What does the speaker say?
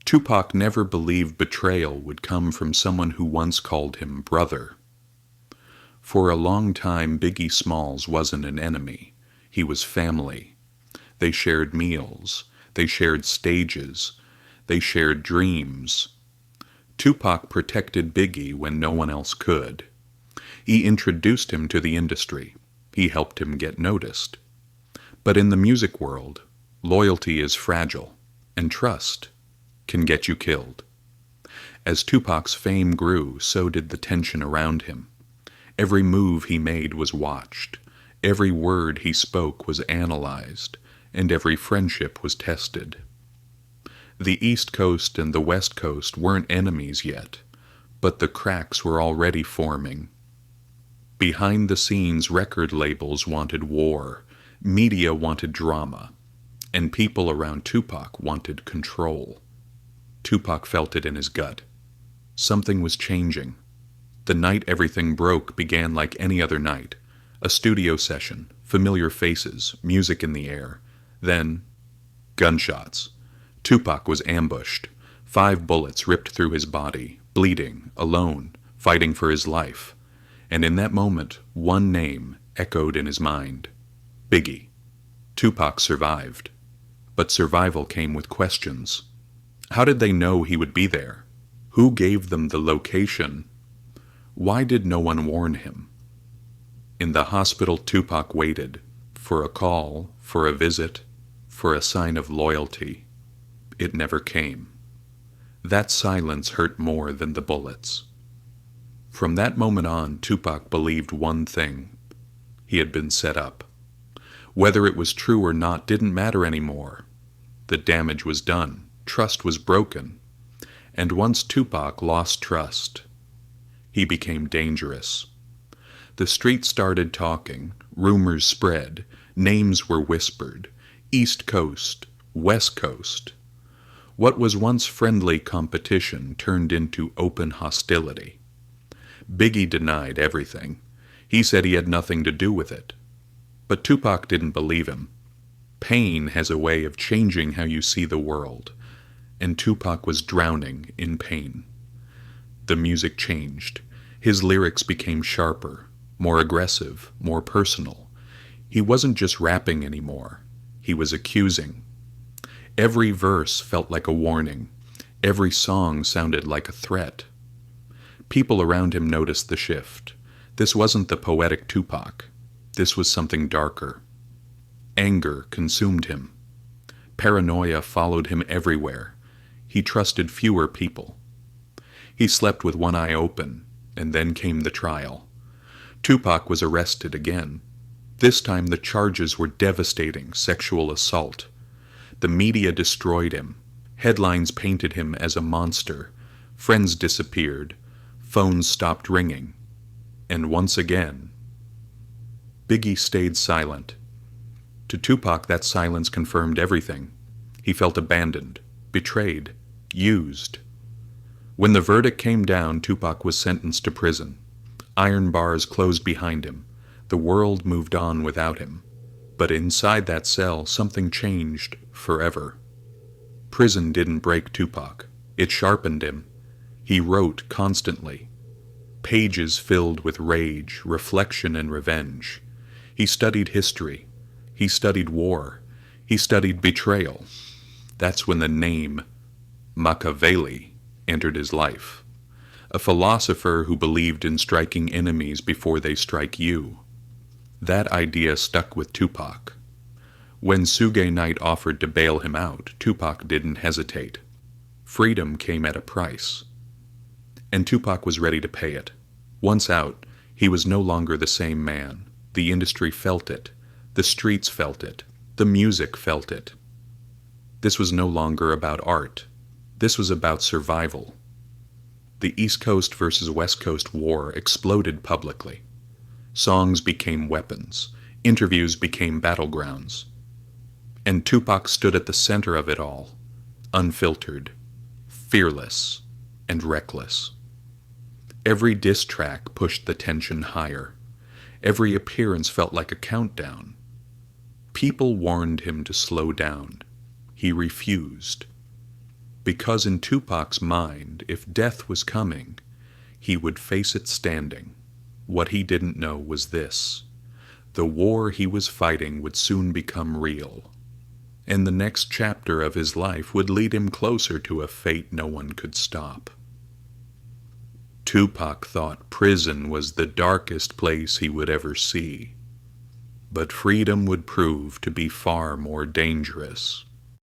Tupac never believed betrayal would come from someone who once called him brother. For a long time, Biggie Smalls wasn't an enemy. He was family. They shared meals. They shared stages. They shared dreams. Tupac protected Biggie when no one else could. He introduced him to the industry. He helped him get noticed. But in the music world, loyalty is fragile, and trust can get you killed. As Tupac's fame grew, so did the tension around him. Every move he made was watched. Every word he spoke was analyzed, and every friendship was tested. The East Coast and the West Coast weren't enemies yet, but the cracks were already forming. Behind the scenes, record labels wanted war, media wanted drama, and people around Tupac wanted control. Tupac felt it in his gut. Something was changing. The night everything broke began like any other night. A studio session, familiar faces, music in the air. Then, gunshots. Tupac was ambushed. 5 bullets ripped through his body, bleeding, alone, fighting for his life. And in that moment, one name echoed in his mind. Biggie. Tupac survived. But survival came with questions. How did they know he would be there? Who gave them the location? Why did no one warn him? In the hospital, Tupac waited for a call, for a visit, for a sign of loyalty. It never came. That silence hurt more than the bullets. From that moment on, Tupac believed one thing. He had been set up. Whether it was true or not didn't matter anymore. The damage was done. Trust was broken. And once Tupac lost trust, he became dangerous. The street started talking. Rumors spread. Names were whispered. East Coast, West Coast. What was once friendly competition turned into open hostility. Biggie denied everything. He said he had nothing to do with it. But Tupac didn't believe him. Pain has a way of changing how you see the world, and Tupac was drowning in pain. The music changed. His lyrics became sharper, more aggressive, more personal. He wasn't just rapping anymore. He was accusing. Every verse felt like a warning. Every song sounded like a threat. People around him noticed the shift. This wasn't the poetic Tupac. This was something darker. Anger consumed him. Paranoia followed him everywhere. He trusted fewer people. He slept with one eye open, and then came the trial. Tupac was arrested again. This time the charges were devastating: sexual assault. The media destroyed him. Headlines painted him as a monster. Friends disappeared. Phones stopped ringing. And once again, Biggie stayed silent. To Tupac, that silence confirmed everything. He felt abandoned, betrayed, used. When the verdict came down, Tupac was sentenced to prison. Iron bars closed behind him. The world moved on without him. But inside that cell, something changed forever. Prison didn't break Tupac. It sharpened him. He wrote constantly. Pages filled with rage, reflection, and revenge. He studied history. He studied war. He studied betrayal. That's when the name Machiavelli entered his life. A philosopher who believed in striking enemies before they strike you. That idea stuck with Tupac. When Suge Knight offered to bail him out, Tupac didn't hesitate. Freedom came at a price. And Tupac was ready to pay it. Once out, he was no longer the same man. The industry felt it. The streets felt it. The music felt it. This was no longer about art. This was about survival. The East Coast versus West Coast war exploded publicly. Songs became weapons. Interviews became battlegrounds. And Tupac stood at the center of it all, unfiltered, fearless, and reckless. Every diss track pushed the tension higher. Every appearance felt like a countdown. People warned him to slow down. He refused. because in Tupac's mind, if death was coming, he would face it standing. What he didn't know was this: the war he was fighting would soon become real, and the next chapter of his life would lead him closer to a fate no one could stop. Tupac thought prison was the darkest place he would ever see, but freedom would prove to be far more dangerous.